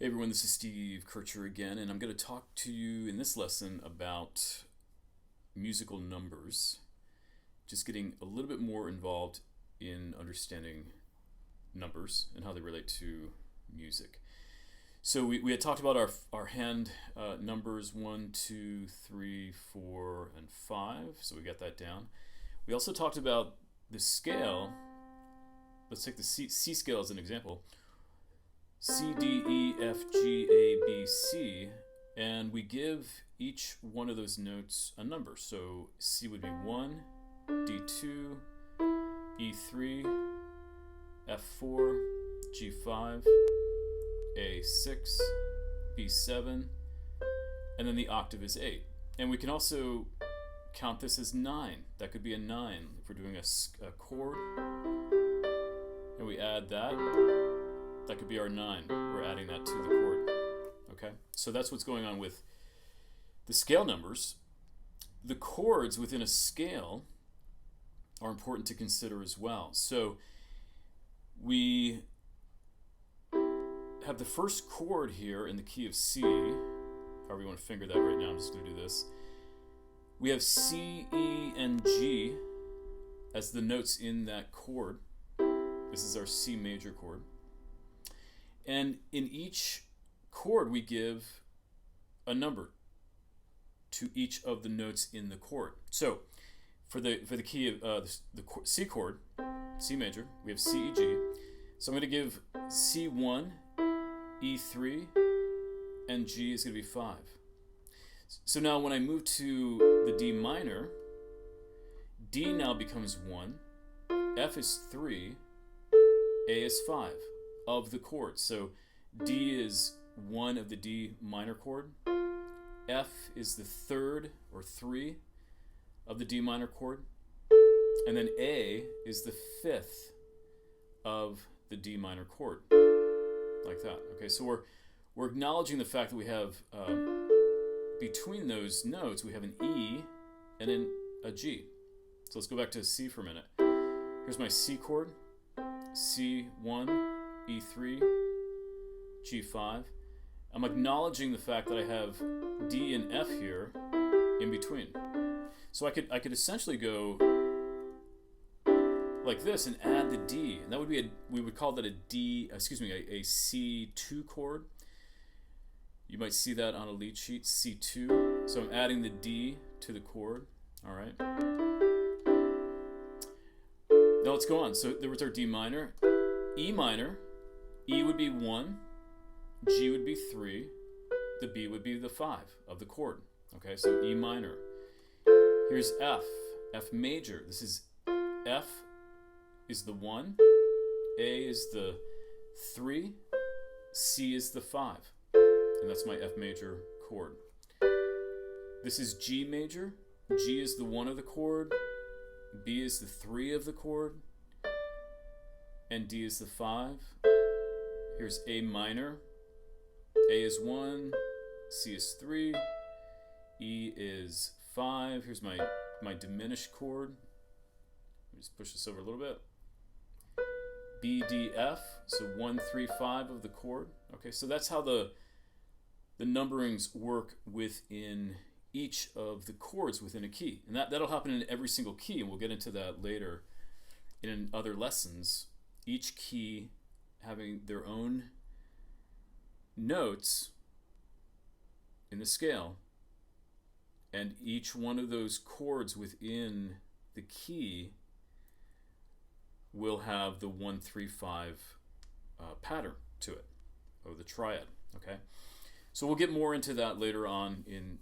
Hey everyone, this is Steve Kircher again, and I'm going to talk to you in this lesson about musical numbers, just getting a little bit more involved in understanding numbers and how they relate to music. So we had talked about our hand numbers 1, 2, 3, 4, and 5, so we got that down. We also talked about the scale. Let's take the C scale as an example. C, D, E, F, G, A, B, C, and we give each one of those notes a number. So C would be 1, D2, E3, F4, G5, A6, B7, and then the octave is 8. And we can also count this as 9. That could be a 9 if we're doing a chord, and we add that. That could be our 9. We're adding that to the chord. Okay? So that's what's going on with the scale numbers. The chords within a scale are important to consider as well. So we have the first chord here in the key of C. However you want to finger that right now, I'm just going to do this. We have C, E, and G as the notes in that chord. This is our C major chord. And in each chord, we give a number to each of the notes in the chord. So, for the key of the C chord, C major, we have C, E, G. So I'm going to give C1, E3, and G is going to be 5. So now when I move to the D minor, D now becomes 1, F is 3, A is 5. Of the chords. So D is 1 of the D minor chord. F is the 3rd or 3 of the D minor chord. And then A is the 5th of the D minor chord. Like that. Okay, so we're acknowledging the fact that we have between those notes we have an E and then a G. So let's go back to C for a minute. Here's my C chord. C1, E3, G5. I'm acknowledging the fact that I have D and F here in between. So I could essentially go like this and add the D, and that would be we would call that a C2 chord. You might see that on a lead sheet, C2. So I'm adding the D to the chord. All right. Now let's go on. So there was our D minor, E minor. E would be 1, G would be 3, the B would be the 5 of the chord. Okay, so E minor. Here's F, F major. This is F is the 1, A is the 3, C is the 5. And that's my F major chord. This is G major. G is the 1 of the chord, B is the 3 of the chord, and D is the 5. Here's A minor. A is 1, C is 3, E is 5. Here's my diminished chord. Let me just push this over a little bit. B, D, F. So 1, 3, 5 of the chord. Okay, so that's how the numberings work within each of the chords within a key. And that'll happen in every single key, and we'll get into that later in other lessons. Each key having their own notes in the scale, and each one of those chords within the key will have the 1, 3, 5 pattern to it, or the triad. Okay, so we'll get more into that later on in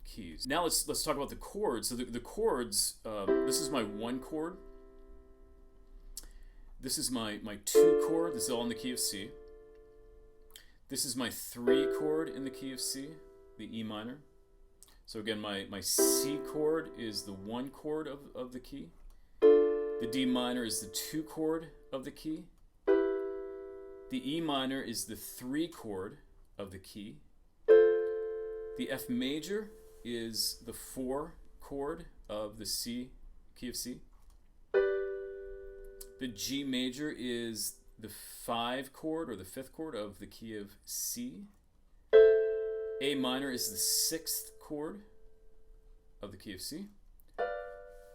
keys. Now let's talk about the chords. So the chords. This is my 1 chord. This is my 2 chord. This is all in the key of C. This is my 3 chord in the key of C, the E minor. So again, my C chord is the 1 chord of the key. The D minor is the 2 chord of the key. The E minor is the 3 chord of the key. The F major is the 4 chord of the C, key of C. The G major is the 5 chord or the 5th chord of the key of C. A minor is the 6th chord of the key of C.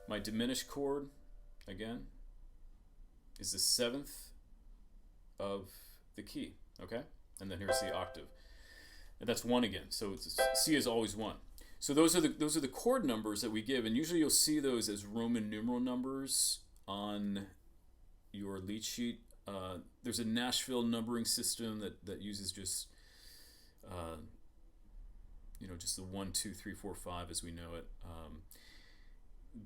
My diminished chord, again, is the 7th of the key, okay? And then here's the octave. And that's 1 again, so C is always 1. So those are the chord numbers that we give, and usually you'll see those as Roman numeral numbers on your lead sheet. There's a Nashville numbering system that uses just just the 1, 2, 3, 4, 5 as we know it.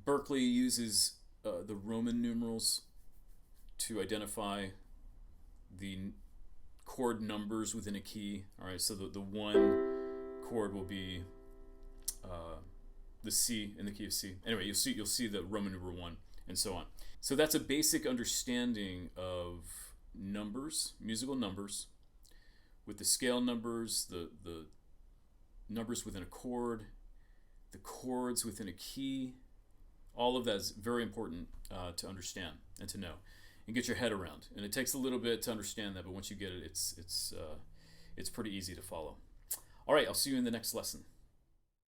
Berkeley uses the Roman numerals to identify the chord numbers within a key. All right, so the 1 chord will be the C in the key of C. Anyway, you'll see the Roman numeral 1 and so on. So that's a basic understanding of numbers, musical numbers, with the scale numbers, the numbers within a chord, the chords within a key. All of that is very important to understand and to know and get your head around. And it takes a little bit to understand that, but once you get it, it's pretty easy to follow. All right, I'll see you in the next lesson.